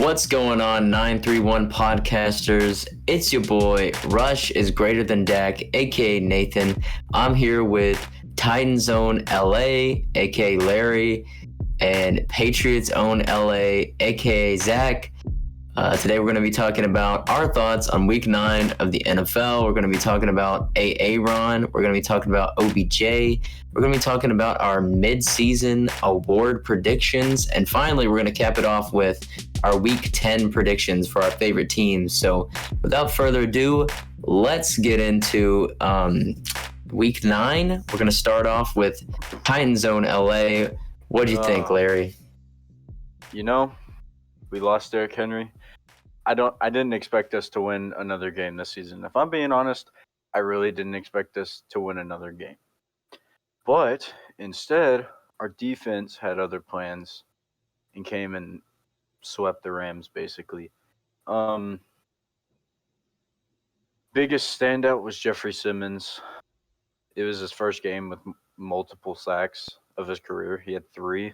What's going on, 931 podcasters? It's your boy, Rush is greater than Dak, aka Nathan. I'm here with Titans own LA, aka Larry, and Patriots own LA, aka Zach. Today we're going to be talking about our thoughts on Week 9 of the NFL. We're going to be talking about Aaron. We're going to be talking about OBJ. We're going to be talking about our mid-season award predictions. And finally, we're going to cap it off with our Week 10 predictions for our favorite teams. So without further ado, let's get into Week 9. We're going to start off with Titans own LA. What do you think, Larry? You know, we lost Derrick Henry. I didn't expect us to win another game this season. If I'm being honest, I really didn't expect us to win another game. But instead, our defense had other plans and came and swept the Rams basically. Biggest standout was Jeffrey Simmons. It was his first game with multiple sacks of his career. He had 3,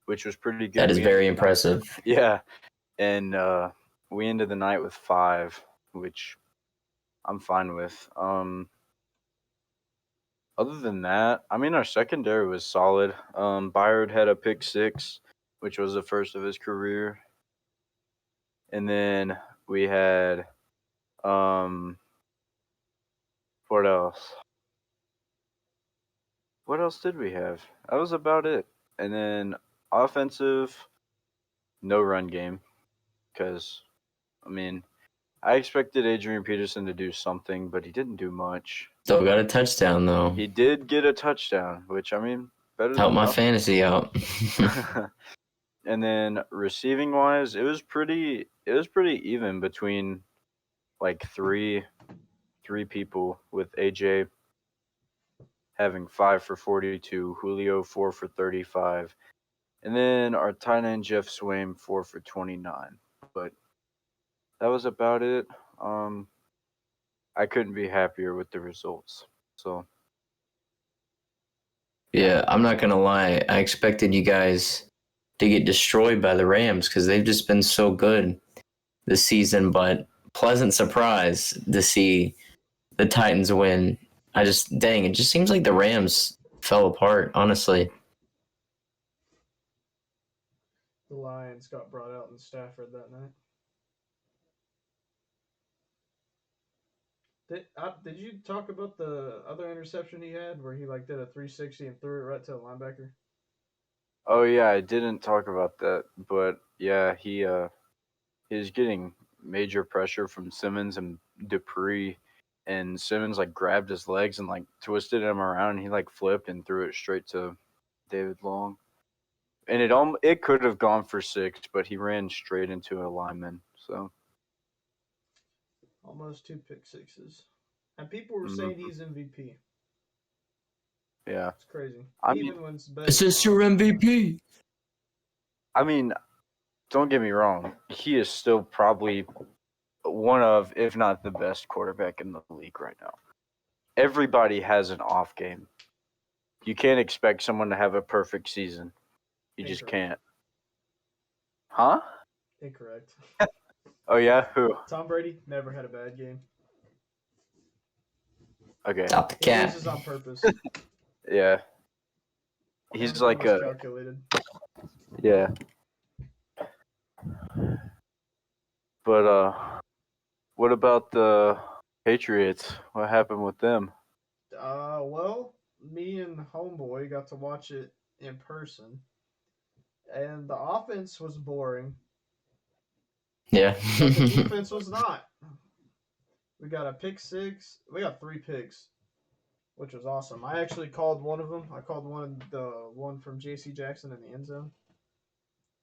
which was pretty good. That is very impressive. Yeah. And we ended the night with 5, which I'm fine with. Other than that, I mean, our secondary was solid. Byard had a pick 6, which was the first of his career. And then we had, what else? What else did we have? That was about it. And then offensive, no run game. Because, I mean, I expected Adrian Peterson to do something, but he didn't do much. Still got a touchdown, though. He did get a touchdown, which, I mean, better Help than my nothing. fantasy out. And then receiving wise, it was pretty even between like three people, with AJ having 5 for 42, Julio 4 for 35, and then our tight end Jeff Swaim 4 for 29. But that was about it. I couldn't be happier with the results. So yeah, I'm not gonna lie. I expected you guys to get destroyed by the Rams because they've just been so good this season. But pleasant surprise to see the Titans win. It just seems like the Rams fell apart, honestly. The Lions got brought out in Stafford that night. Did you talk about the other interception he had where he did a 360 and threw it right to the linebacker? Oh yeah, I didn't talk about that, but yeah, he was getting major pressure from Simmons and Dupree, and Simmons grabbed his legs and twisted him around, and he flipped and threw it straight to David Long. And it could have gone for 6, but he ran straight into a lineman. So almost 2 pick sixes, and people were saying he's MVP. Yeah, it's crazy. Is this your MVP? I mean, don't get me wrong. He is still probably one of, if not the best quarterback in the league right now. Everybody has an off game. You can't expect someone to have a perfect season. You just can't. Huh? Incorrect. Oh, yeah? Who? Tom Brady never had a bad game. Okay. Stop the cat. He loses on purpose. Yeah. He's calculated. Yeah. But what about the Patriots? What happened with them? Well, me and Homeboy got to watch it in person, and the offense was boring. Yeah. But the defense was not. We got a pick 6. We got 3 picks, which was awesome. I actually called one of them. I called the one from J.C. Jackson in the end zone.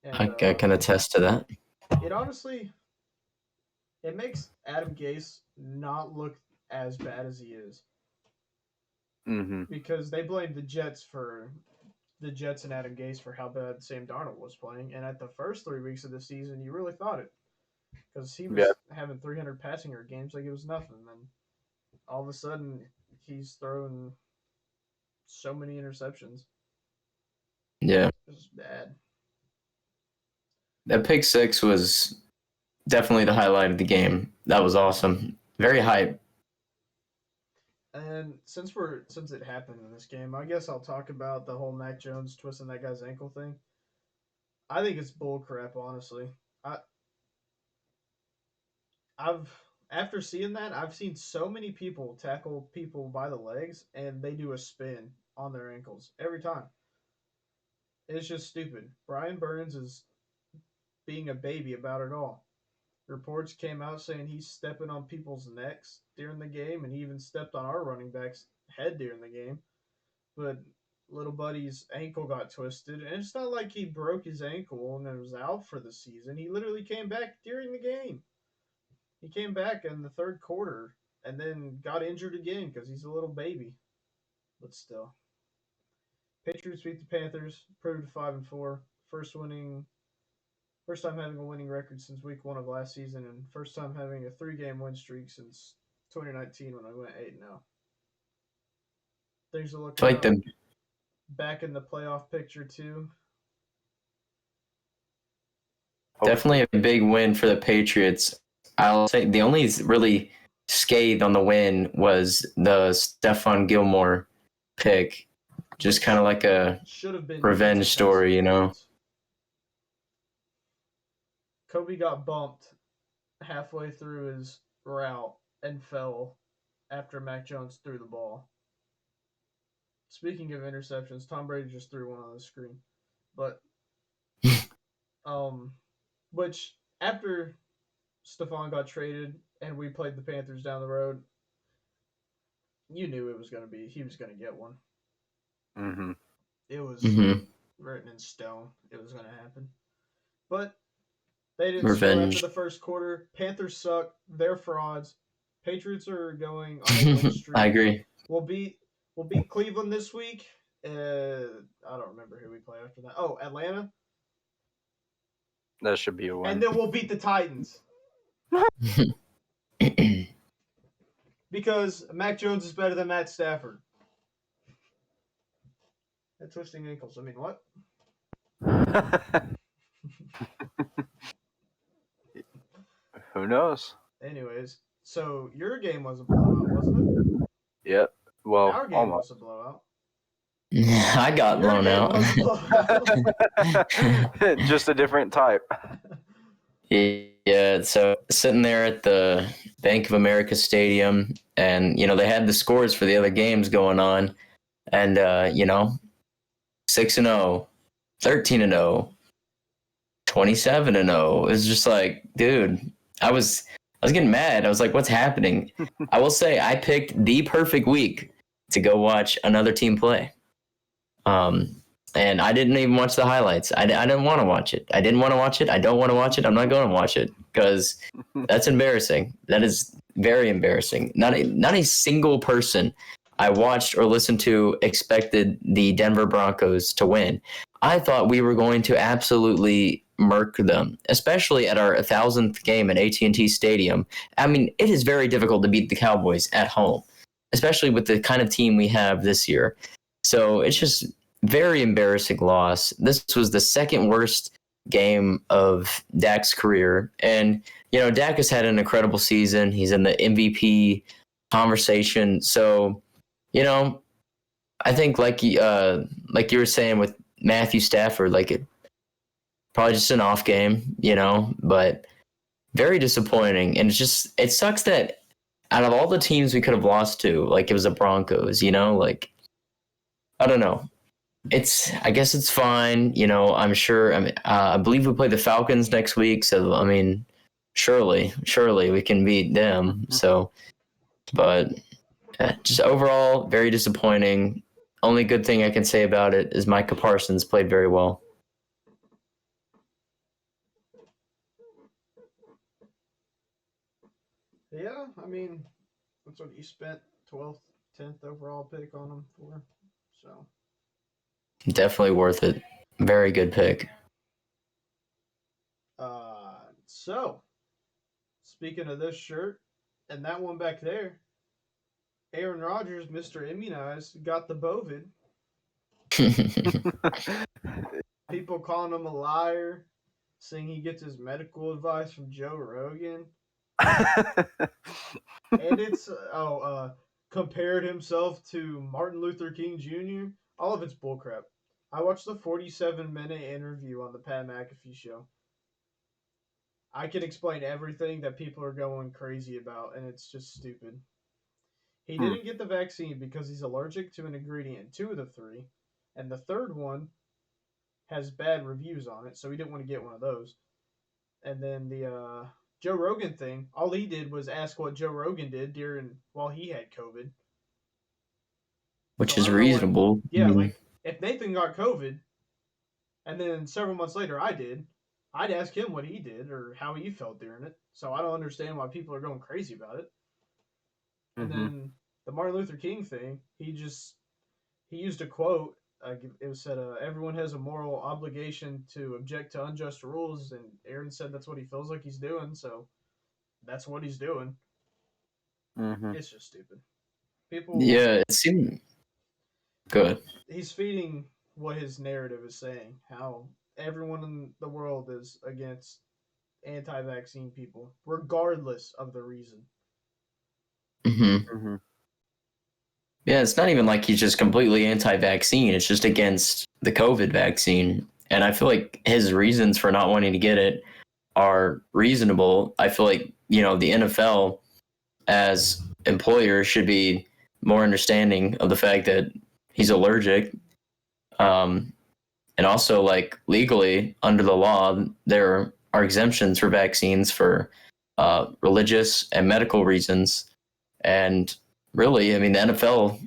And, I can attest to that. It honestly, it makes Adam Gase not look as bad as he is. Mm-hmm. Because they blamed the Jets and Adam Gase for how bad Sam Darnold was playing. And at the first 3 weeks of the season, you really thought it. Because he was having 300 passing yard games like it was nothing. And all of a sudden, he's throwing so many interceptions. Yeah. It was bad. That pick six was definitely the highlight of the game. That was awesome. Very hype. And since it happened in this game, I guess I'll talk about the whole Mac Jones twisting that guy's ankle thing. I think it's bull crap, honestly. I I've after seeing that, I've seen so many people tackle people by the legs and they do a spin on their ankles every time. It's just stupid. Brian Burns is being a baby about it all. Reports came out saying he's stepping on people's necks during the game, and he even stepped on our running back's head during the game. But little buddy's ankle got twisted, and it's not like he broke his ankle and then was out for the season. He literally came back during the game. He came back in the third quarter and then got injured again because he's a little baby. But still, Patriots beat the Panthers, improved to 5-4, first time having a winning record since week 1 of last season, and first time having a 3-game win streak since 2019 when I went 8-0. Things are looking Like up. them. Back in the playoff picture too. Definitely a big win for the Patriots. I'll say the only really scathe on the win was the Stephon Gilmore pick. Just kind of like a Should have been revenge story, you know? Kobe got bumped halfway through his route and fell after Mac Jones threw the ball. Speaking of interceptions, Tom Brady just threw one on the screen. But which after Stephon got traded and we played the Panthers down the road, you knew he was going to get one. Mm-hmm. It was written in stone. It was going to happen. But they didn't score after the first quarter. Panthers suck. They're frauds. Patriots are going on a win streak. I agree. We'll beat Cleveland this week. I don't remember who we play after that. Oh, Atlanta. That should be a win. And then we'll beat the Titans. Because Mac Jones is better than Matt Stafford. And twisting ankles. I mean, what? Who knows? Anyways, so your game was a blowout, wasn't it? Yep. Well, our game was a blowout. I got Your blown out. Just a different type. Yeah, so sitting there at the Bank of America Stadium, and they had the scores for the other games going on, and 6-0, 13-0, 27-0. It was just like, dude, I was getting mad. I was like, what's happening? I will say I picked the perfect week to go watch another team play. And I didn't even watch the highlights. I didn't want to watch it. I didn't want to watch it. I don't want to watch it. I'm not going to watch it because that's embarrassing. That is very embarrassing. Not a single person I watched or listened to expected the Denver Broncos to win. I thought we were going to absolutely murk them, especially at our 1,000th game at AT&T Stadium. I mean, it is very difficult to beat the Cowboys at home, especially with the kind of team we have this year. So it's just very embarrassing loss. This was the second worst game of Dak's career. And, Dak has had an incredible season. He's in the MVP conversation. So, I think like you were saying with Matthew Stafford, probably just an off game, but very disappointing. And it sucks that out of all the teams we could have lost to, it was the Broncos, I don't know. I guess it's fine. I'm sure. I believe we play the Falcons next week. So, I mean, surely we can beat them. So, but just overall, very disappointing. Only good thing I can say about it is Micah Parsons played very well. Yeah, I mean, that's what you spent 12th, 10th overall pick on him for. So definitely worth it. Very good pick. So speaking of this shirt and that one back there, Aaron Rodgers, Mr. Immunized, got the Bovid. People calling him a liar, saying he gets his medical advice from Joe Rogan, Mhm. and it's compared himself to Martin Luther King Jr. All of it's bullcrap. I watched the 47-minute interview on the Pat McAfee show. I can explain everything that people are going crazy about, and it's just stupid. He Hmm. didn't get the vaccine because he's allergic to an ingredient in two of the three, and the third one has bad reviews on it, so he didn't want to get one of those. And then the Joe Rogan thing, all he did was ask what Joe Rogan did during while he had COVID. which So I is don't know, like, reasonable. I yeah, mean, like if Nathan got COVID, and then several months later I did, I'd ask him what he did or how he felt during it. So I don't understand why people are going crazy about it. And Mhm. then the Martin Luther King thing, he used a quote. It was said, "Everyone has a moral obligation to object to unjust rules," and Aaron said that's what he feels like he's doing. So that's what he's doing. Mhm. It's just stupid. People, yeah, it seemed good. he's feeding what his narrative is saying. How everyone in the world is against anti-vaccine people, regardless of the reason. Hmm. Mhm. Yeah, it's not even like he's just completely anti-vaccine. It's just against the COVID vaccine. And I feel like his reasons for not wanting to get it are reasonable. I feel like, the NFL as employers should be more understanding of the fact that he's allergic. Um, and also, like, legally, under the law, there are exemptions for vaccines for religious and medical reasons. And really, I mean, the NFL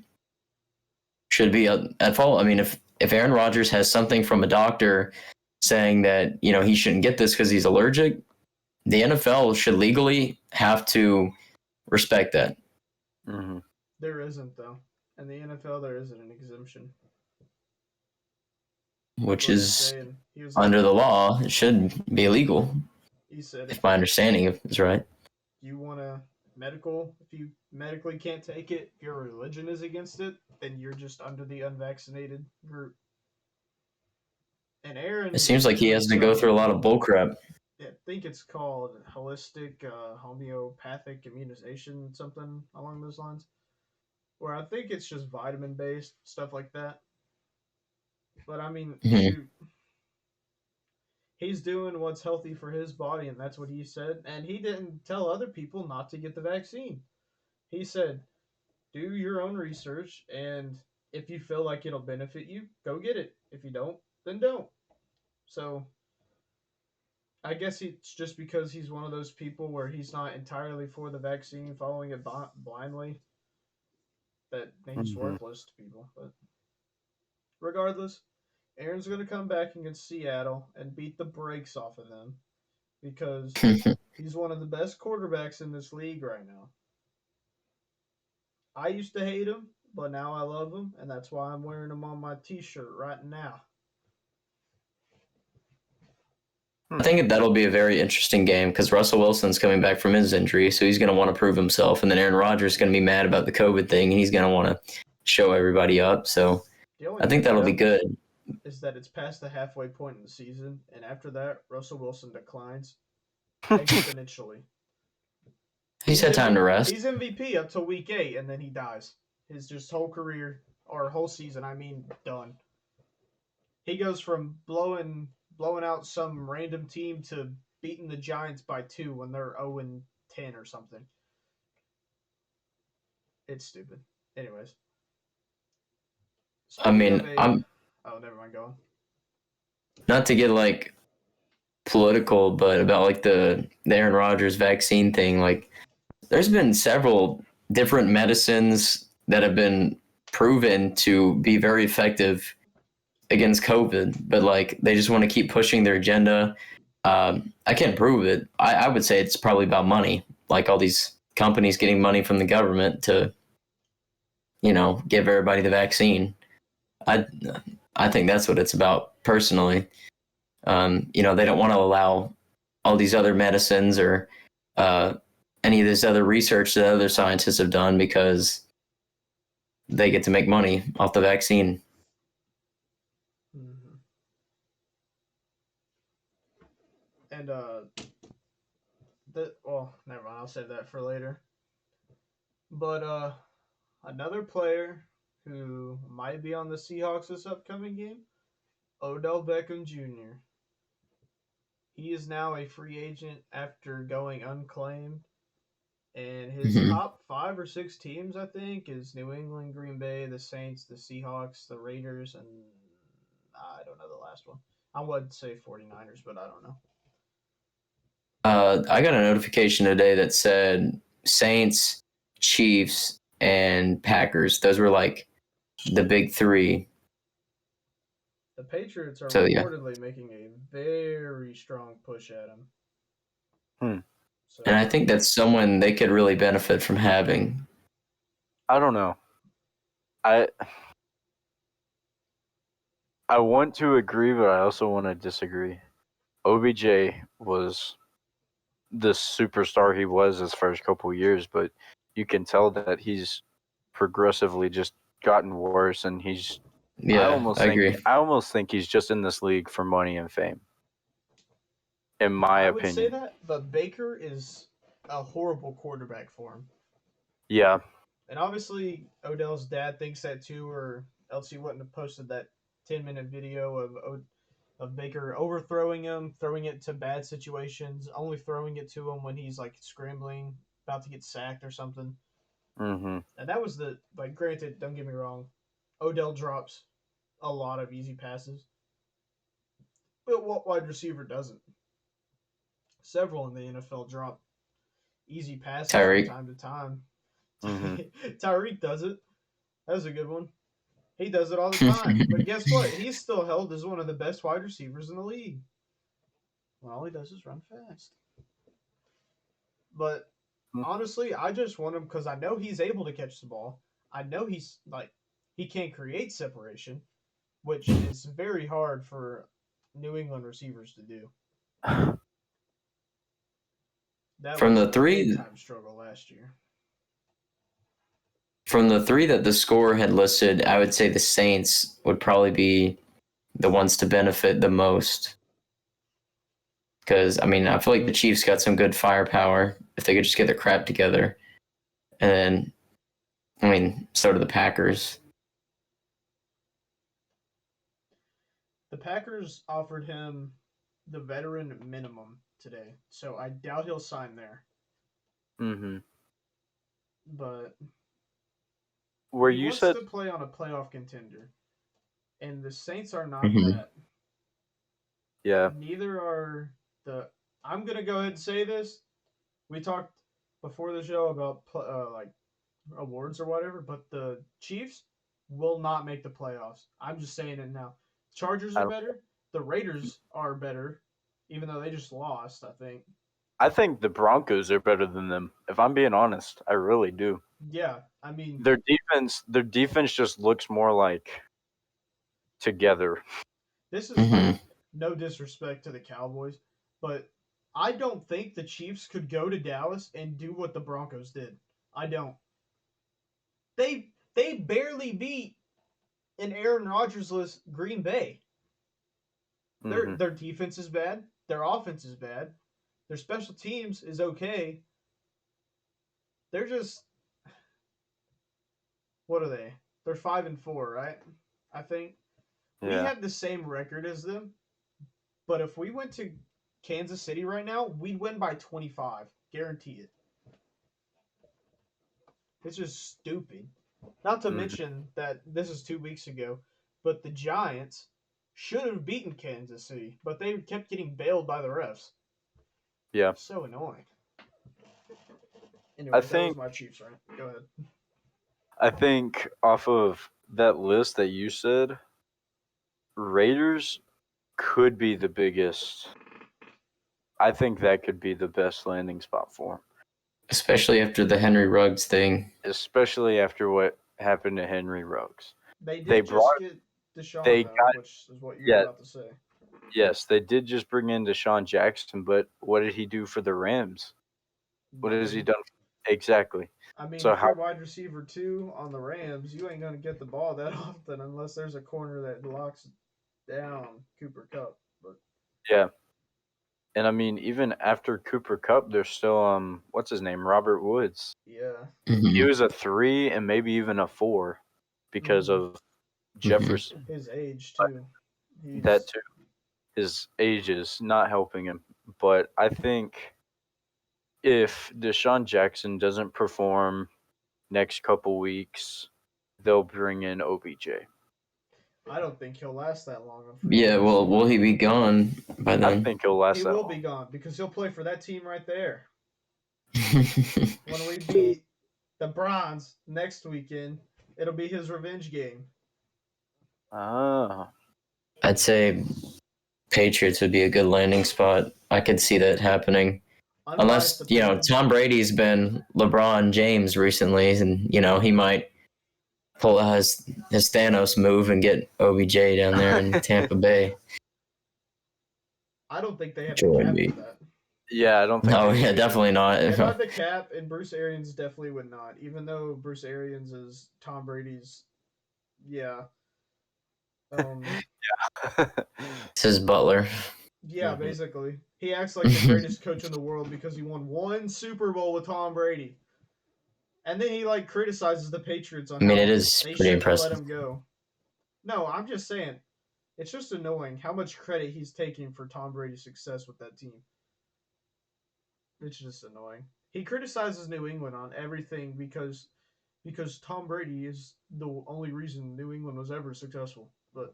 should be at fault. I mean, if Aaron Rodgers has something from a doctor saying that he shouldn't get this because he's allergic, the NFL should legally have to respect that, Mhm. There isn't though. In the NFL, there isn't an exemption. That's which what he's is saying. He was like, under the law. It should be illegal, he said, if my understanding is right. you want to if you medically can't take it, if your religion is against it, then you're just under the unvaccinated group. And It Aaron seems is like he doing has to go through a some, lot of bullcrap. I think it's called holistic homeopathic immunization, something along those lines. Where I think it's just vitamin based stuff like that. But I mean, Mhm. shoot, he's doing what's healthy for his body, and that's what he said. And he didn't tell other people not to get the vaccine. He said, do your own research, and if you feel like it'll benefit you, go get it. If you don't, then don't. So I guess it's just because he's one of those people where he's not entirely for the vaccine, following it blindly, that he's Mhm. worthless to people. But regardless, Aaron's going to come back against Seattle and beat the brakes off of them because he's one of the best quarterbacks in this league right now. I used to hate him, but now I love him, and that's why I'm wearing him on my T-shirt right now. I think that'll be a very interesting game because Russell Wilson's coming back from his injury, so he's going to want to prove himself. And then Aaron Rodgers is going to be mad about the COVID thing, and he's going to want to show everybody up. So The only I think thing that'll be good. is that it's past the halfway point in the season, and after that, Russell Wilson declines exponentially. He's had time to rest. He's MVP up till week 8, and then he dies. His just whole career or whole season, I mean, done. He goes from blowing out some random team to beating the Giants by 2 when they're 0-10 or something. It's stupid. Anyways, I speaking of mean, a, I'm oh, never mind. Go on. not to get like political, but about like the Aaron Rodgers vaccine thing. Like, there's been several different medicines that have been proven to be very effective against COVID, but like they just want to keep pushing their agenda. I can't prove it. I would say it's probably about money, like all these companies getting money from the government to, give everybody the vaccine. I I think that's what it's about personally. They don't want to allow all these other medicines or uh, any of this other research that other scientists have done because they get to make money off the vaccine. Mm-hmm. And never mind. I'll save that for later. But another player who might be on the Seahawks this upcoming game, Odell Beckham Jr. He is now a free agent after going unclaimed. And his top 5 or 6 teams, I think, is New England, Green Bay, the Saints, the Seahawks, the Raiders, and I don't know the last one. I would say 49ers, but I don't know. I got a notification today that said Saints, Chiefs, and Packers. Those were like the big 3. The Patriots are So, yeah. reportedly making a very strong push at him. So, And I think that's someone they could really benefit from having. I don't know. I want to agree, but I also want to disagree. OBJ was the superstar he was his first couple years, but you can tell that he's progressively just gotten worse, and he's. Yeah, I agree. I almost think he's just in this league for money and fame. In my opinion, I would say that, but Baker is a horrible quarterback for him. Yeah. And obviously, Odell's dad thinks that too, or else he wouldn't have posted that 10-minute video of Baker overthrowing him, throwing it to bad situations, only throwing it to him when he's like scrambling, about to get sacked or something. Mm-hmm. And that was granted, don't get me wrong, Odell drops a lot of easy passes. But what wide receiver doesn't? Several in the NFL drop easy passes Tyreek. from time to time. Mm-hmm. Tyreek does it. That was a good one. He does it all the time. But guess what? He's still held as one of the best wide receivers in the league. Well, all he does is run fast. But honestly, I just want him because I know he's able to catch the ball. I know he can create separation, which is very hard for New England receivers to do. That From was the 3 big-time struggle last year. From the 3 that the score had listed, I would say the Saints would probably be the ones to benefit the most. Because, I mean, I feel like the Chiefs got some good firepower if they could just get their crap together. And then, I mean, so do the Packers. The Packers offered him the veteran minimum today, so I doubt he'll sign there. Mm-hmm. But where he you wants said to play on a playoff contender, and the Saints are not Mhm. that. Yeah. Neither are the. I'm gonna go ahead and say this. We talked before the show about like awards or whatever, but the Chiefs will not make the playoffs. I'm just saying it now. Chargers I are don't- better. The Raiders are better, even though they just lost, I think. I think the Broncos are better than them. If I'm being honest, I really do. Yeah, I mean, Their defense just looks more like together. this is Mhm. like no disrespect to the Cowboys, but I don't think the Chiefs could go to Dallas and do what the Broncos did. I don't. They barely beat an Aaron Rodgers-less Green Bay. Mm-hmm. Their defense is bad. Their offense is bad. Their special teams is okay. They're just what are they? They're 5-4, right? I think we Yeah. have the same record as them, but if we went to Kansas City right now, we'd win by 25, guarantee it. It's just stupid. Not to Mhm. mention that this is 2 weeks ago, but the Giants should have beaten Kansas City, but they kept getting bailed by the refs. Yeah. So annoying. Anyway, that was think my Chiefs rant. Go ahead. I think off of that list that you said, Raiders could be the biggest. I think that could be the best landing spot for him, Especially after the Henry Ruggs thing. especially after what happened to Henry Ruggs. They They did just brought- get Deshaun, they though, got- which is what you yeah. were about to say. Yes, they did just bring in Deshaun Jackson, but what did he do for the Rams? What has he done? Exactly. I mean, So if how- you're wide receiver 2 on the Rams, you ain't going to get the ball that often unless there's a corner that locks down Cooper Kupp. But Yeah. And I mean, even after Cooper Cup, there's still what's his name, Robert Woods. Yeah. He was a 3 and maybe even a 4 because of Jefferson. His age too. That too. His age is not helping him. But I think if Deshaun Jackson doesn't perform next couple weeks, they'll bring in OBJ. I don't think he'll last that long. Yeah, well, will he be gone by then? I think he'll last he that will long. be gone because he'll play for that team right there. When we beat the Browns next weekend, it'll be his revenge game. Ah. I'd say Patriots would be a good landing spot. I could see that happening. Unbiased Unless, you know, opinion. Tom Brady's been LeBron James recently, and, you know, he might pull out his Thanos move and get OBJ down there in Tampa Bay. I don't think they have Sure the would cap be. for that. Yeah, I don't think. No, they yeah, do. definitely not. They don't have the cap, and Bruce Arians definitely would not. Even though Bruce Arians is Tom Brady's, yeah. It's his butler. Yeah, basically. He acts like the greatest coach in the world because he won one Super Bowl with Tom Brady. And then he like criticizes the Patriots on I mean, how it is they pretty shouldn't have let impressive. him go. No, I'm just saying, it's just annoying how much credit he's taking for Tom Brady's success with that team. It's just annoying. He criticizes New England on everything because Tom Brady is the only reason New England was ever successful. But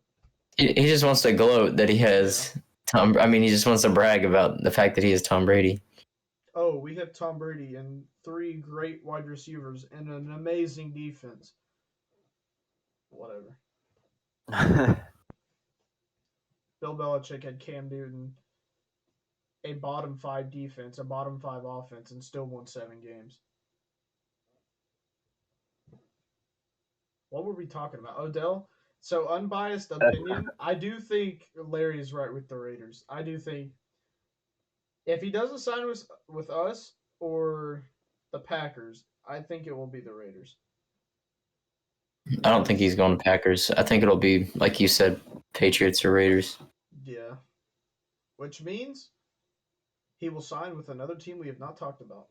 He just wants to gloat that he has Tom. I mean, he just wants to brag about the fact that he has Tom Brady. oh, we have Tom Brady and 3 great wide receivers and an amazing defense. Whatever. Bill Belichick had Cam Newton, a bottom 5 defense, a bottom 5 offense, and still won 7 games. What were we talking about? Odell? So, unbiased opinion, I do think Larry is right with the Raiders. I do think if he doesn't sign with us or the Packers, I think it will be the Raiders. I don't think he's going to Packers. I think it'll be, like you said, Patriots or Raiders. Yeah. Which means he will sign with another team we have not talked about.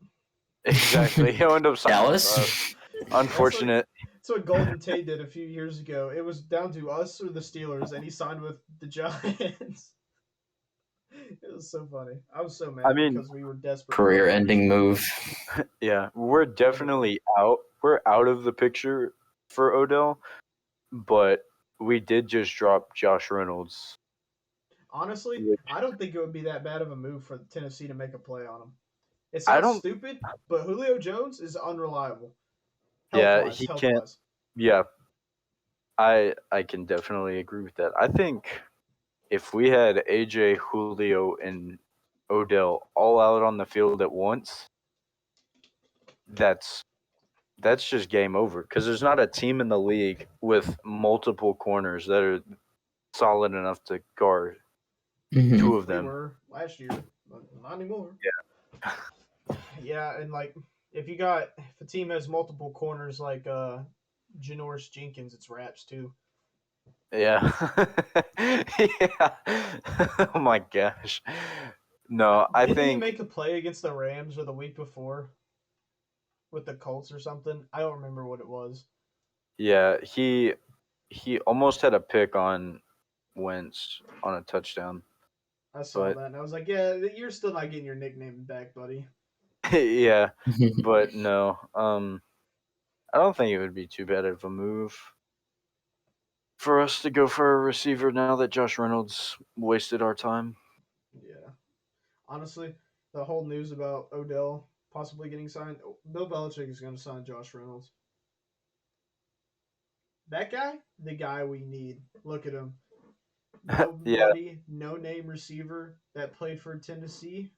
Exactly. He'll end up signing Dallas? with us. Unfortunate. That's what Golden Tate did a few years ago. It was down to us or the Steelers, and he signed with the Giants. It was so funny. I was so mad because we were desperate. Career-ending move. Yeah, we're definitely out. We're out of the picture for Odell, but we did just drop Josh Reynolds. Honestly, I don't think it would be that bad of a move for Tennessee to make a play on him. It sounds stupid, but Julio Jones is unreliable. Yeah, he can't. Yeah, I can definitely agree with that. I think if we had AJ, Julio, and Odell all out on the field at once, that's just game over. Because there's not a team in the league with multiple corners that are solid enough to guard 2 of them. We were last year, but not anymore. Yeah. Yeah, and like if a team has multiple corners like Janoris Jenkins, it's wraps too. Yeah. Yeah. Oh my gosh. No, I think. Didn't he make a play against the Rams or the week before with the Colts or something? I don't remember what it was. Yeah, he almost had a pick on Wentz on a touchdown. I saw that and I was like, yeah, you're still not getting your nickname back, buddy. Yeah, but no. I don't think it would be too bad of a move for us to go for a receiver now that Josh Reynolds wasted our time. Yeah. Honestly, the whole news about Odell possibly getting signed, Bill Belichick is going to sign Josh Reynolds. That guy, the guy we need. Look at him. Nobody, no name receiver that played for Tennessee.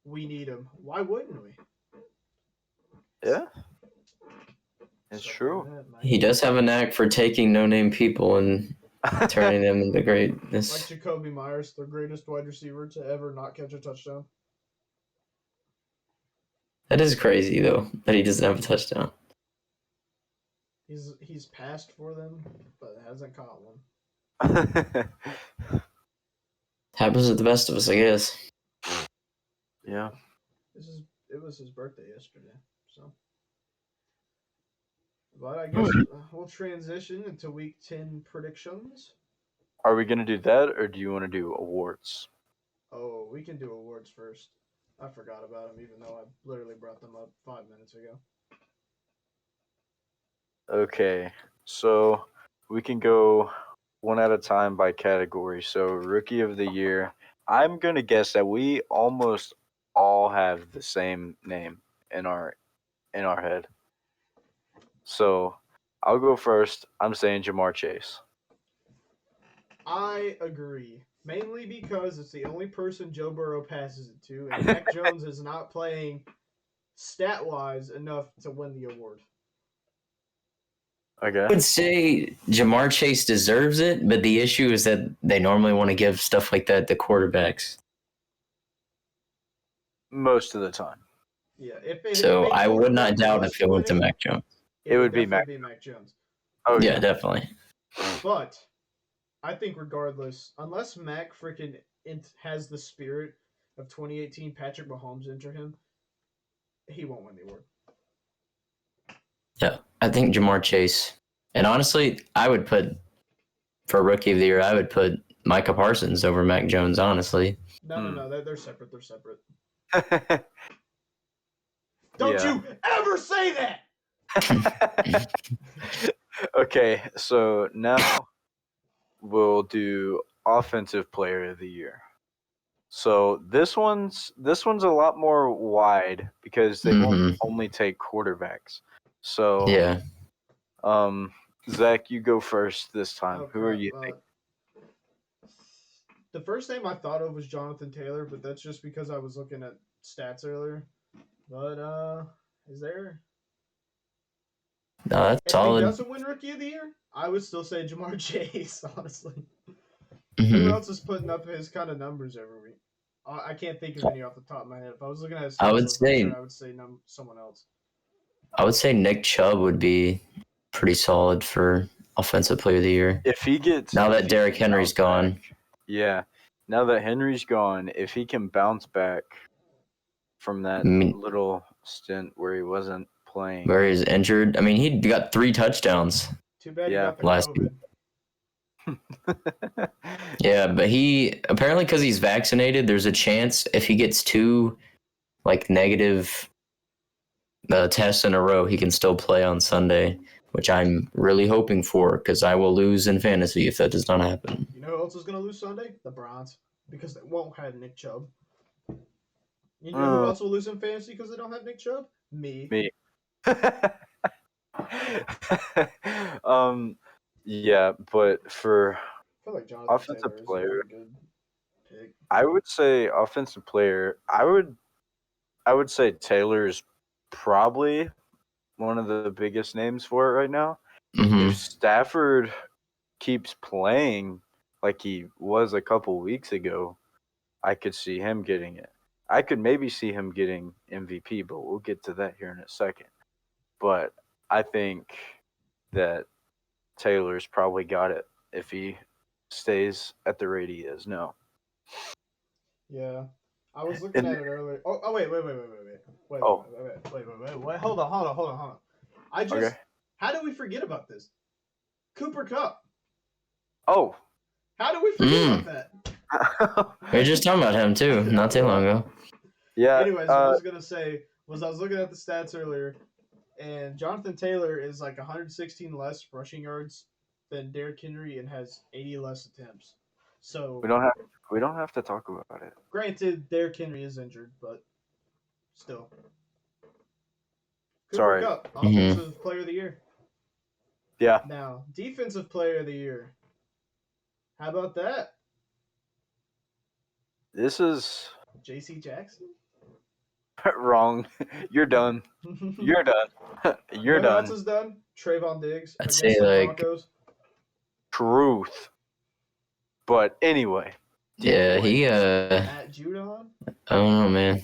We need him. Why wouldn't we? Yeah. It's true. He does have a knack for taking no-name people and turning them into greatness. Like Jacoby Myers, the greatest wide receiver to ever not catch a touchdown. That is crazy, though, that he doesn't have a touchdown. He's passed for them, but hasn't caught one. Happens to the best of us, I guess. Yeah. It was his birthday yesterday, so. But I guess we'll transition into Week 10 predictions. Are we gonna do that, or do you want to do awards? Oh, we can do awards first. I forgot about them, even though I literally brought them up 5 minutes ago. Okay, so we can go one at a time by category. So rookie of the year. I'm gonna guess that we almost all have the same name in our head. So I'll go first. I'm saying Jamar Chase. I agree. Mainly because it's the only person Joe Burrow passes it to, and Mac Jones is not playing stat wise enough to win the award. Okay. I would say Jamar Chase deserves it, but the issue is that they normally want to give stuff like that to quarterbacks. Most of the time. Yeah, if it So made I would not quarterback for doubt us if to it went to win Mac Jones. it would be Mac Jones. Oh Yeah, definitely. But I think regardless, unless Mac freaking has the spirit of 2018 Patrick Mahomes enter him, he won't win the award. Yeah, I think Jamar Chase. And honestly, I would put, for Rookie of the Year, I would put Micah Parsons over Mac Jones, honestly. No, they're separate. They're separate. Okay. Don't you ever say that! Okay, so now we'll do offensive player of the year. So this one's a lot more wide because they won't only take quarterbacks. So Yeah. Zach, you go first this time. Oh, Who are crap. you thinking? The first name I thought of was Jonathan Taylor, but that's just because I was looking at stats earlier. But is there? No, that's If solid. he doesn't win Rookie of the Year, I would still say Jamar Chase. Honestly, Mm-hmm. who else is putting up his kind of numbers every week? I can't think of any off the top of my head. If I was looking at his stats, I would say someone else. I would say Nick Chubb would be pretty solid for Offensive Player of the Year. If he gets now that Derrick Henry's gone. Back, yeah. Now that Henry's gone, if he can bounce back from that little stint where he wasn't playing. Where he's injured. I mean, he got 3 touchdowns. Too bad he got the COVID. Yeah, but he apparently, because he's vaccinated, there's a chance if he gets 2 negative tests in a row, he can still play on Sunday, which I'm really hoping for because I will lose in fantasy if that does not happen. You know who else is going to lose Sunday? The Browns, because they won't have Nick Chubb. You know who else will lose in fantasy because they don't have Nick Chubb? Me. Yeah, but for offensive Taylor player, is a good pick. I would say offensive player. I would say Taylor is probably one of the biggest names for it right now. Mm-hmm. If Stafford keeps playing like he was a couple weeks ago, I could see him getting it. I could maybe see him getting MVP, but we'll get to that here in a second. But I think that Taylor's probably got it if he stays at the rate he is now. Yeah. I was looking at it earlier. Oh, wait. Wait. Hold on. How did we forget about this? Cooper Kupp. Oh. How did we forget about that? We were just talking about him too, not too long ago. Yeah. Anyways, what I was gonna say was I was looking at the stats earlier, and Jonathan Taylor is like 116 less rushing yards than Derrick Henry and has 80 less attempts. So we don't have to talk about it. Granted, Derrick Henry is injured, but still. Sorry. Cooper Kupp, Offensive Player of the Year. Yeah. Now, Defensive Player of the Year. How about that? This is J.C. Jackson? wrong. You're done. You're done. You're done. Who else is done? Trayvon Diggs. I'd say Broncos. Truth. But anyway. Yeah, he Matt Judon? I don't know, man.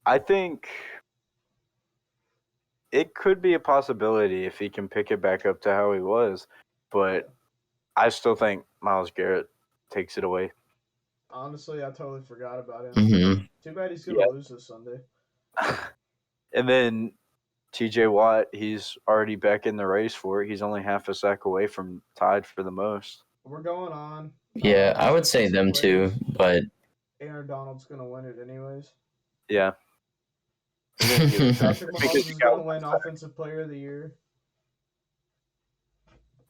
I think it could be a possibility if he can pick it back up to how he was, but I still think Myles Garrett takes it away. Honestly, I totally forgot about him. Hmm. Too bad he's gonna Yeah. lose this Sunday. And then TJ Watt, he's already back in the race for it. He's only half a sack away from tied for the most. We're going on. Yeah, I Most would say defensive them players. too, but Aaron Donald's gonna win it anyways. Yeah. He's gonna get it done Patrick because Mahomes he is got gonna one win sack. Offensive Player of the Year.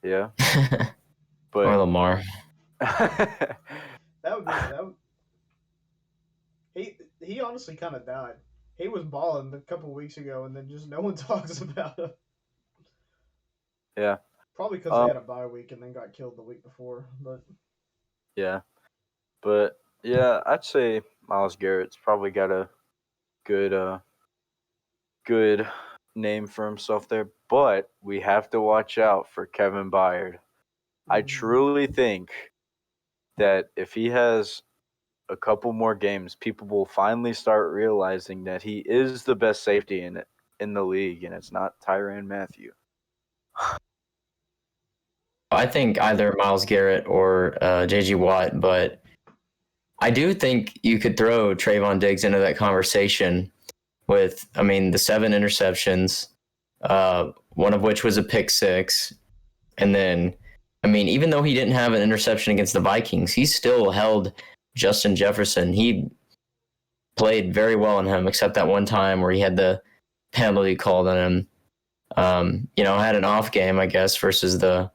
Yeah. or But Lamar. That would be that. He honestly kind of died. He was balling a couple weeks ago, and then just no one talks about him. yeah. Probably because they had a bye week and then got killed the week before. But Yeah. But yeah, I'd say Myles Garrett's probably got a good name for himself there. But we have to watch out for Kevin Byard. I truly think that if he has a couple more games, people will finally start realizing that he is the best safety in the league, and it's not Tyrann Mathieu. I think either Miles Garrett or JG Watt, but I do think you could throw Trayvon Diggs into that conversation with, I mean, the 7 interceptions, one of which was a pick six. And then, I mean, even though he didn't have an interception against the Vikings, he still held Justin Jefferson. He played very well on him, except that one time where he had the penalty called on him. Had an off game, I guess, versus the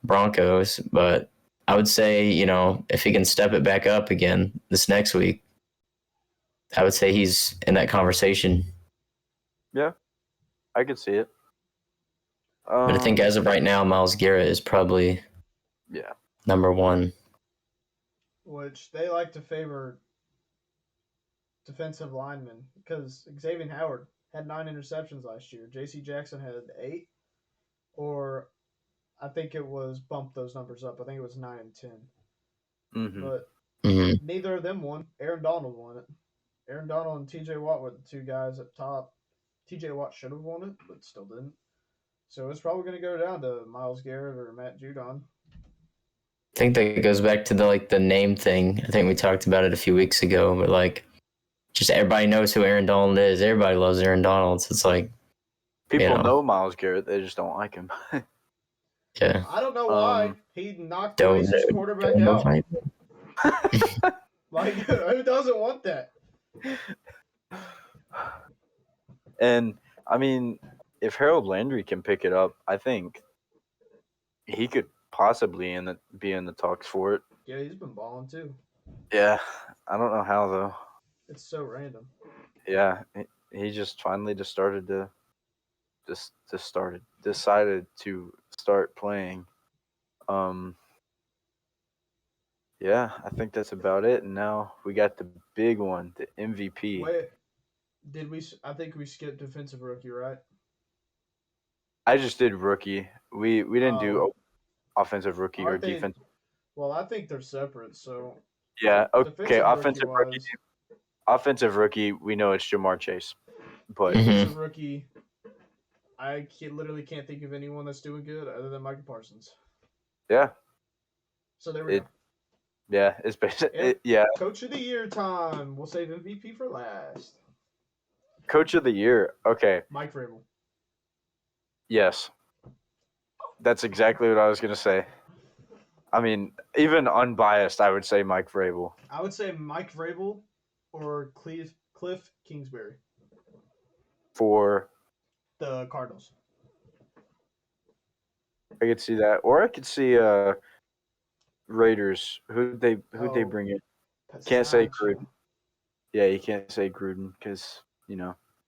Broncos. But I would say, if he can step it back up again this next week, I would say he's in that conversation. Yeah, I could see it. But I think as of right now, Myles Garrett is probably number one. which they like to favor defensive linemen because Xavier Howard had 9 interceptions last year. J.C. Jackson had 8, or I think it was bumped those numbers up. I think it was 9 and 10. Mm-hmm. But Mm-hmm. neither of them won. Aaron Donald won it. Aaron Donald and T.J. Watt were the 2 guys up top. T.J. Watt should have won it, but still didn't. So it's probably going to go down to Myles Garrett or Matt Judon. I think that goes back to the name thing. I think we talked about it a few weeks ago, but just everybody knows who Aaron Donald is. Everybody loves Aaron Donald. So it's like people know Myles Garrett, they just don't like him. Yeah. I don't know why he knocked the Don't Racers quarterback out. Who doesn't want that? And I mean, if Harold Landry can pick it up, I think he could possibly be in the talks for it. Yeah, he's been balling too. Yeah, I don't know how though. It's so random. Yeah, he just finally decided to start playing. Yeah, I think that's about it. And now we got the big one, the MVP. Wait, did we? I think we skipped defensive rookie, right? I just did rookie. We didn't do offensive rookie or defense. Well, I think they're separate. So yeah, okay. Offensive Offensive rookie. We know it's Jamar Chase, but defensive rookie, I literally can't think of anyone that's doing good other than Michael Parsons. Yeah. So there we go. Yeah, it's basically yeah. Coach of the Year time. We'll save MVP for last. Coach of the Year. Okay. Mike Vrabel. Yes. That's exactly what I was gonna say. I mean, even unbiased, I would say Mike Vrabel. I would say Mike Vrabel or Cliff Kingsbury. For the Cardinals. I could see that, or I could see Raiders. Who'd they bring in? Can't say Gruden. Yeah, you can't say Gruden because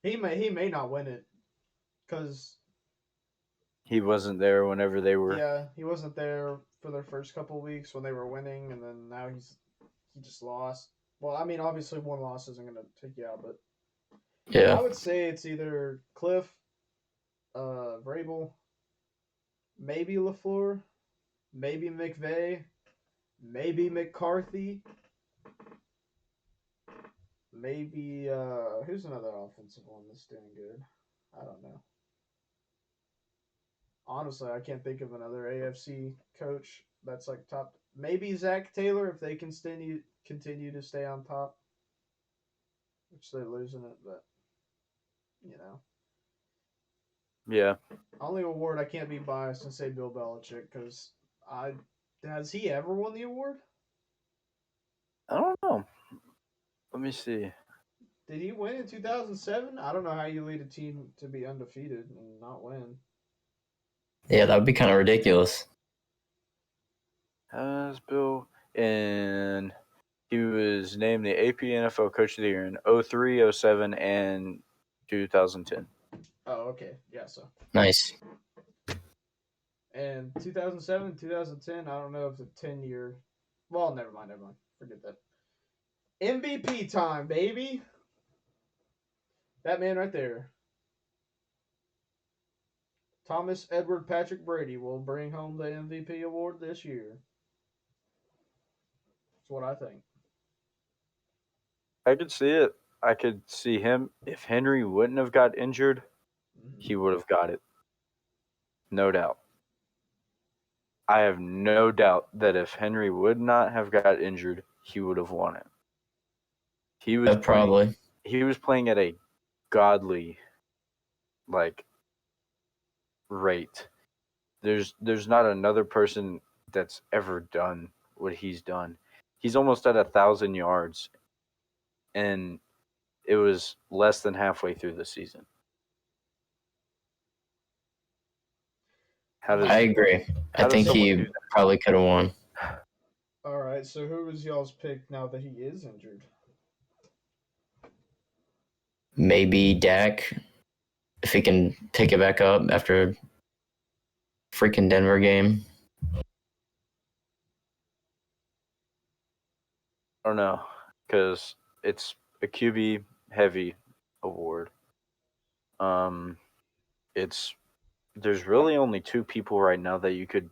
he may not win it because he wasn't there whenever they were. Yeah, he wasn't there for their first couple of weeks when they were winning, and then now he just lost. Well, I mean, obviously one loss isn't going to take you out, but yeah, I would say it's either Cliff, Vrabel, maybe LaFleur, maybe McVay, maybe McCarthy, maybe who's another offensive one that's doing good? I don't know. Honestly, I can't think of another AFC coach that's like top. Maybe Zach Taylor if they continue to stay on top, which they're losing it, but you know. Yeah. Only award I can't be biased and say Bill Belichick because I has he ever won the award? I don't know. Let me see. Did he win in 2007? I don't know how you lead a team to be undefeated and not win. Yeah, that would be kind of ridiculous. Has Bill, and he was named the AP NFL Coach of the Year in 03, 07, and 2010. Oh, okay. Yeah, so. Nice. And 2007, 2010, I don't know if the 10-year. Well, never mind. Forget that. MVP time, baby. That man right there. Thomas Edward Patrick Brady will bring home the MVP award this year. That's what I think. I could see it. I could see him. If Henry wouldn't have got injured, he would have got it. No doubt. I have no doubt that if Henry would not have got injured, he would have won it. He was Probably. He was playing at a godly rate. There's not another person that's ever done what he's done. He's almost at 1,000 yards, and it was less than halfway through the season. I agree. I think he probably could have won. All right, so who was y'all's pick now that he is injured? Maybe Dak, if he can pick it back up after freaking Denver game. I don't know, because it's a QB heavy award. There's really only two people right now that you could,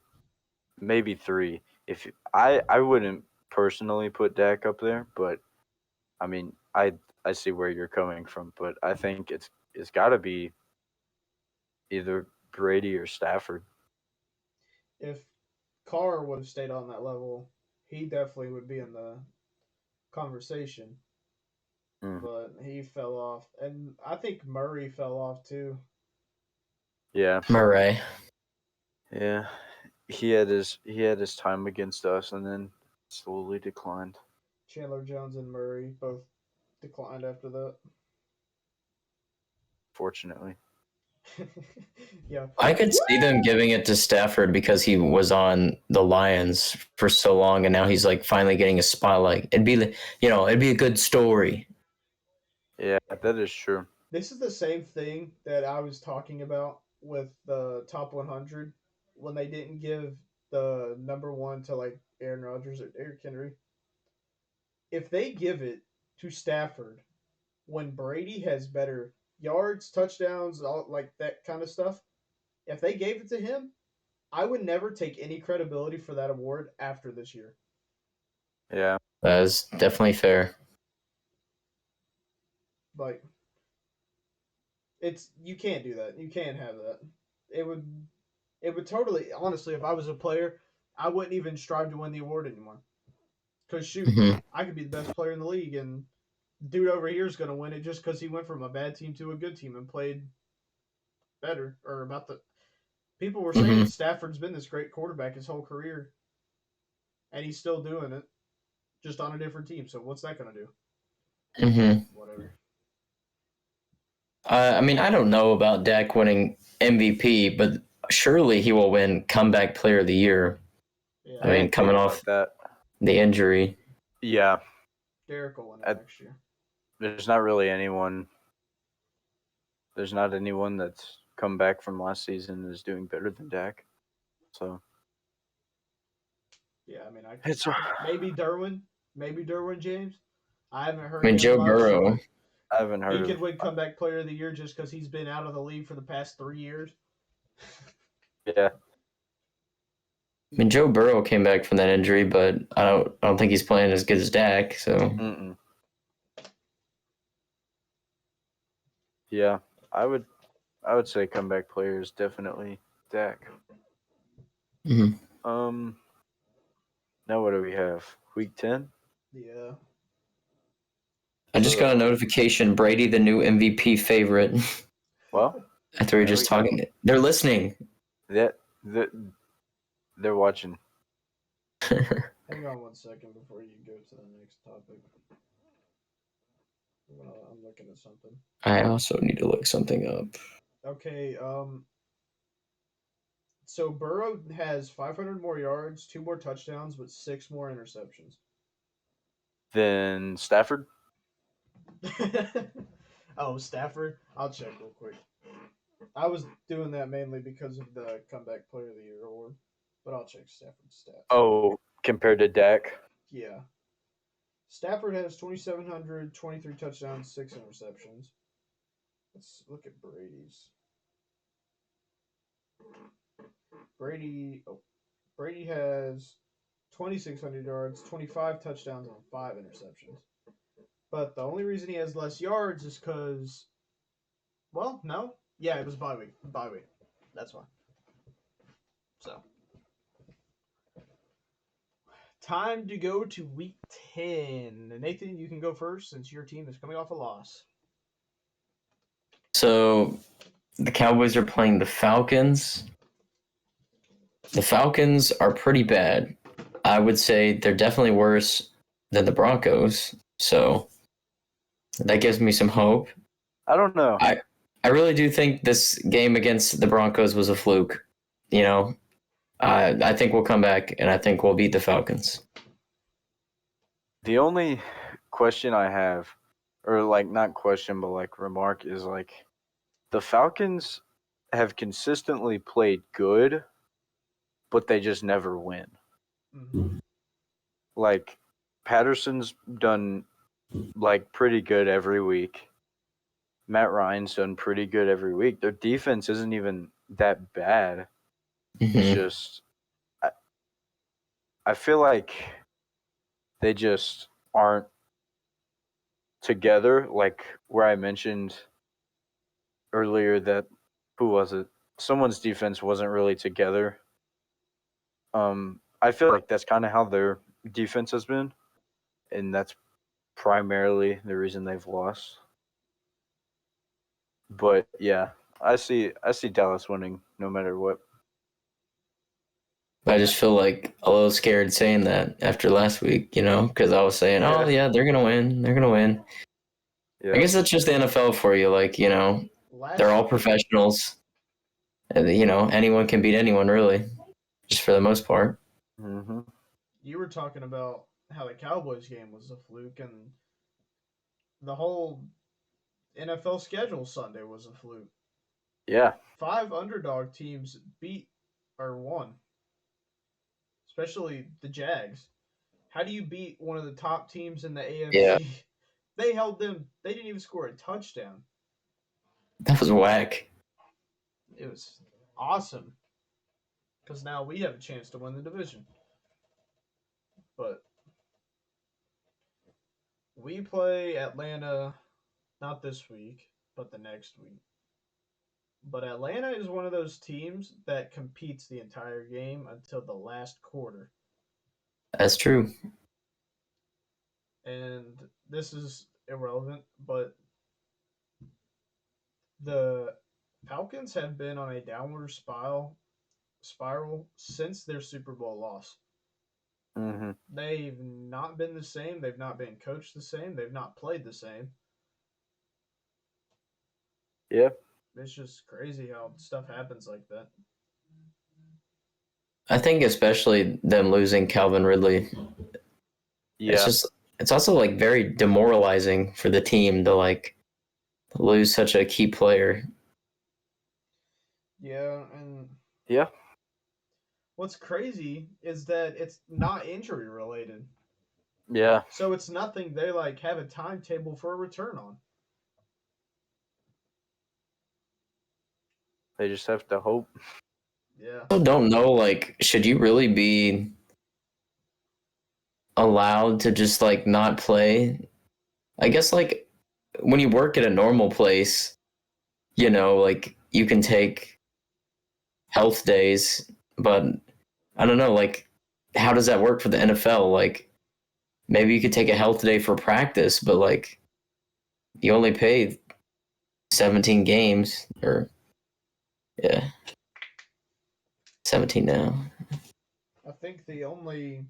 maybe three. If I wouldn't personally put Dak up there, but I mean I see where you're coming from, but I think it's got to be either Brady or Stafford. If Carr would have stayed on that level, he definitely would be in the conversation. But he fell off, and I think Murray fell off too. Yeah, Murray. Yeah, he had his time against us, and then slowly declined. Chandler Jones and Murray both declined after that. Fortunately. Yeah. I could see them giving it to Stafford because he was on the Lions for so long, and now he's like finally getting a spotlight. It'd be a good story. Yeah, that is true. This is the same thing that I was talking about with the top 100 when they didn't give the number one to like Aaron Rodgers or Derrick Henry. If they give it to Stafford when Brady has better yards, touchdowns, all like that kind of stuff, if they gave it to him, I would never take any credibility for that award after this year. Yeah. That is definitely fair. Like, you can't do that. You can't have that. It would totally, honestly, if I was a player, I wouldn't even strive to win the award anymore. Because shoot, I could be the best player in the league, and dude over here is going to win it just because he went from a bad team to a good team and played better. Or about the people were saying Stafford's been this great quarterback his whole career, and he's still doing it, just on a different team. So what's that going to do? Whatever. I mean, I don't know about Dak winning MVP, but surely he will win Comeback Player of the Year. Yeah. I mean, coming off the injury. Yeah. Derek will win it next year. There's not really anyone. There's not anyone that's come back from last season and is doing better than Dak. So. Yeah, I mean, maybe Derwin James. I haven't heard. I mean, Joe Burrow. I haven't heard. He could win Comeback Player of the Year just because he's been out of the league for the past 3 years. Yeah. I mean, Joe Burrow came back from that injury, but I don't think he's playing as good as Dak. So. Yeah, I would say comeback player is definitely Dak. Now what do we have? Week 10? Yeah. I just got a notification. Brady, the new MVP favorite. Well, After we were there just we go. talking, they're listening. They're watching. Hang on 1 second before you go to the next topic. I'm looking at something. I also need to look something up. Okay, so Burrow has 500 more yards, 2 more touchdowns, but 6 more interceptions. Then Stafford. Oh, Stafford? I'll check real quick. I was doing that mainly because of the Comeback Player of the Year award, but I'll check Stafford's stats. Oh, compared to Dak. Yeah. Stafford has 2,700, 23 touchdowns, 6 interceptions. Let's look at Brady's. Brady has 2,600 yards, 25 touchdowns, and 5 interceptions. But the only reason he has less yards is because, well, no. Yeah, it was bye week. Bye week. That's why. So, time to go to week 10. Nathan, you can go first since your team is coming off a loss. So, the Cowboys are playing the Falcons. The Falcons are pretty bad. I would say they're definitely worse than the Broncos. So, that gives me some hope. I don't know. I really do think this game against the Broncos was a fluke. You know, I think we'll come back and I think we'll beat the Falcons. The only question I have, or like not question, but like remark, is like the Falcons have consistently played good, but they just never win. Mm-hmm. Like Patterson's done like pretty good every week. Matt Ryan's done pretty good every week. Their defense isn't even that bad. It's Mhm. just I feel like they just aren't together. Like where I mentioned earlier that who was it? Someone's defense wasn't really together. I feel like that's kind of how their defense has been, and that's primarily the reason they've lost. But yeah, I see Dallas winning no matter what. I just feel like a little scared saying that after last week, you know, because I was saying, oh, yeah, they're going to win. They're going to win. Yeah. I guess that's just the NFL for you. Like, you know, they're all professionals. And, you know, anyone can beat anyone, really, just for the most part. Mm-hmm. You were talking about how the Cowboys game was a fluke, and the whole NFL schedule Sunday was a fluke. Yeah. 5 underdog teams beat or won, especially the Jags. How do you beat one of the top teams in the AFC? Yeah. They held them. They didn't even score a touchdown. That was whack. It was awesome because now we have a chance to win the division. But we play Atlanta not this week, but the next week. But Atlanta is one of those teams that competes the entire game until the last quarter. That's true. And this is irrelevant, but the Falcons have been on a downward spiral since their Super Bowl loss. Mm-hmm. They've not been the same. They've not been coached the same. They've not played the same. Yeah. It's just crazy how stuff happens like that. I think especially them losing Calvin Ridley. Yeah. It's also like very demoralizing for the team to like lose such a key player. Yeah, and Yeah. what's crazy is that it's not injury related. Yeah. So it's nothing they like have a timetable for a return on. They just have to hope. Yeah. I don't know, like, should you really be allowed to just like not play? I guess like when you work at a normal place, you know, like you can take health days, but I don't know, like how does that work for the NFL? Like maybe you could take a health day for practice, but like you only pay 17 games or yeah, 17 now. I think the only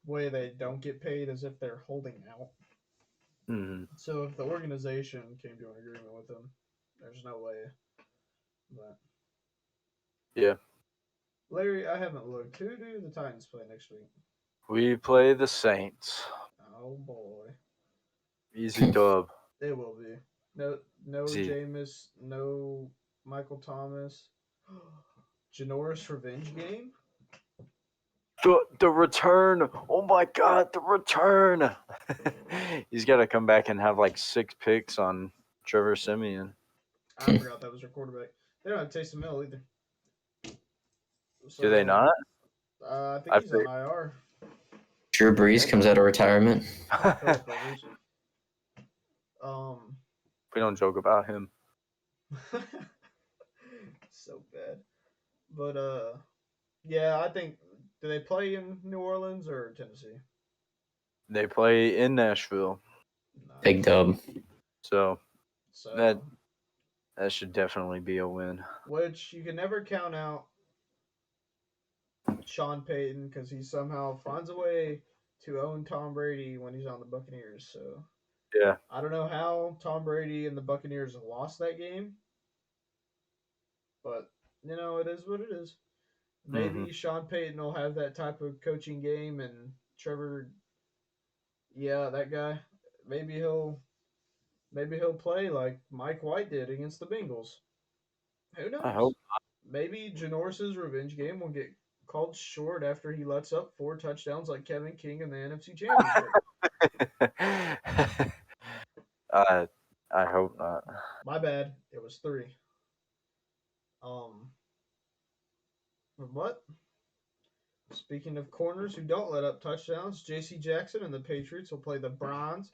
way they don't get paid is if they're holding out. Mm-hmm. So if the organization came to an agreement with them, there's no way. But Yeah. Larry, I haven't looked. Who do the Titans play next week? We play the Saints. Oh boy, Easy dub. it will be. No Easy. Jameis, no Michael Thomas. Janoris revenge game. The return. Oh my God, the return. He's got to come back and have like 6 picks on Trevor Simeon. I forgot that was their quarterback. They don't have Taysom Hill either. Do they So not? I think he's on IR. Drew Brees comes out of retirement. Philip Rivers. We don't joke about him. So bad. But yeah, I think do they play in New Orleans or Tennessee? They play in Nashville, No. Big dub. so So that should definitely be a win. which you can never count out Sean Payton because he somehow finds a way to own Tom Brady when he's on the Buccaneers. So Yeah. I don't know how Tom Brady and the Buccaneers lost that game, but you know it is what it is. Maybe Sean Payton will have that type of coaching game, and Trevor, yeah, that guy. Maybe he'll play like Mike White did against the Bengals. Who I knows? hope. Maybe Janoris' revenge game will get called short after he lets up 4 touchdowns like Kevin King in the NFC Championship. I hope not. My bad. It was 3. Um, what? Speaking of corners who don't let up touchdowns, J.C. Jackson and the Patriots will play the Browns.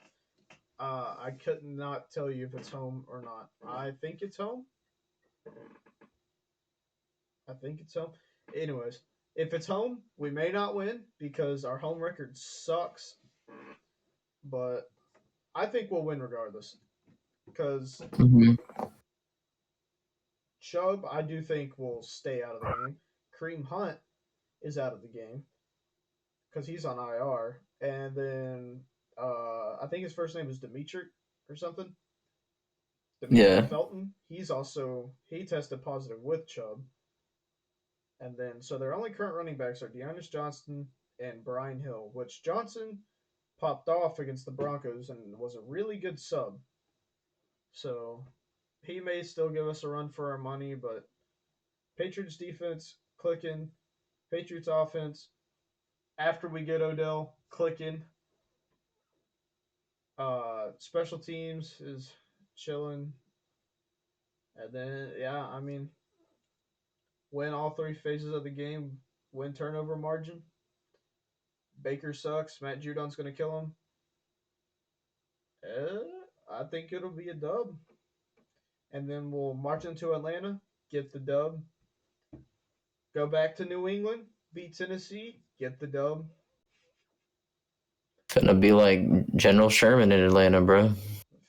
I could not tell you if it's home or not. I think it's home. Anyways, if it's home, we may not win because our home record sucks. But I think we'll win regardless. Because Chubb, I do think will stay out of the game. Kareem Hunt is out of the game because he's on IR. And then I think his first name is Dimitri or something. Dimitri Felton. He tested positive with Chubb. And then so their only current running backs are Deonis Johnson and Brian Hill, which Johnson popped off against the Broncos and was a really good sub. So he may still give us a run for our money, but Patriots defense clicking, Patriots offense after we get Odell clicking. Special teams is chilling, and then I mean, win all 3 phases of the game, win turnover margin. Baker sucks. Matt Judon's gonna kill him. I think it'll be a dub, and then we'll march into Atlanta, get the dub. Go back to New England, beat Tennessee, get the dub. Finna be like General Sherman in Atlanta, bro.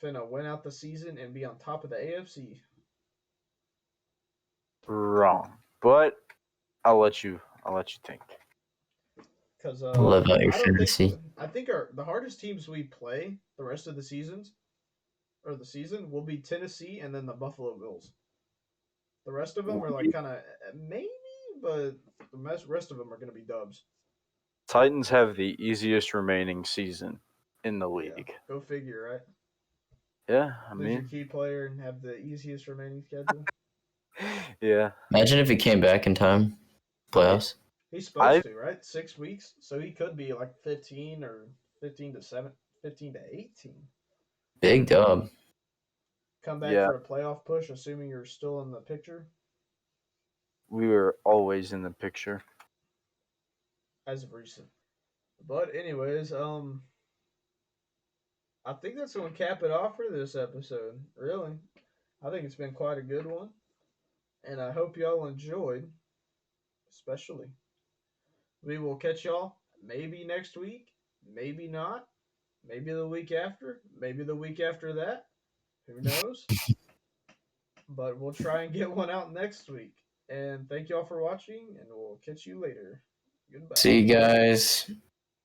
Finna win out the season and be on top of the AFC. Wrong, but I'll let you think. Because Live out your fantasy. I think the hardest teams we play the rest of the season will be Tennessee and then the Buffalo Bills. The rest of them are like kind of maybe, but the rest of them are going to be dubs. Titans have the easiest remaining season in the league. Yeah, go figure, right? Yeah, I Lose mean, your key player and have the easiest remaining schedule. Yeah. Imagine if he came back in time. Playoffs. He's supposed to, right? 6 weeks, so he could be like 15 or 15 to 18. Big dub. Come back for a playoff push, assuming you're still in the picture. We were always in the picture. As of recent. But anyways, I think that's going to cap it off for this episode. Really. I think it's been quite a good one. And I hope y'all enjoyed, especially. We will catch y'all maybe next week, maybe not, maybe the week after, maybe the week after that. Who knows? But we'll try and get one out next week. And thank you all for watching, and we'll catch you later. Goodbye. See you guys.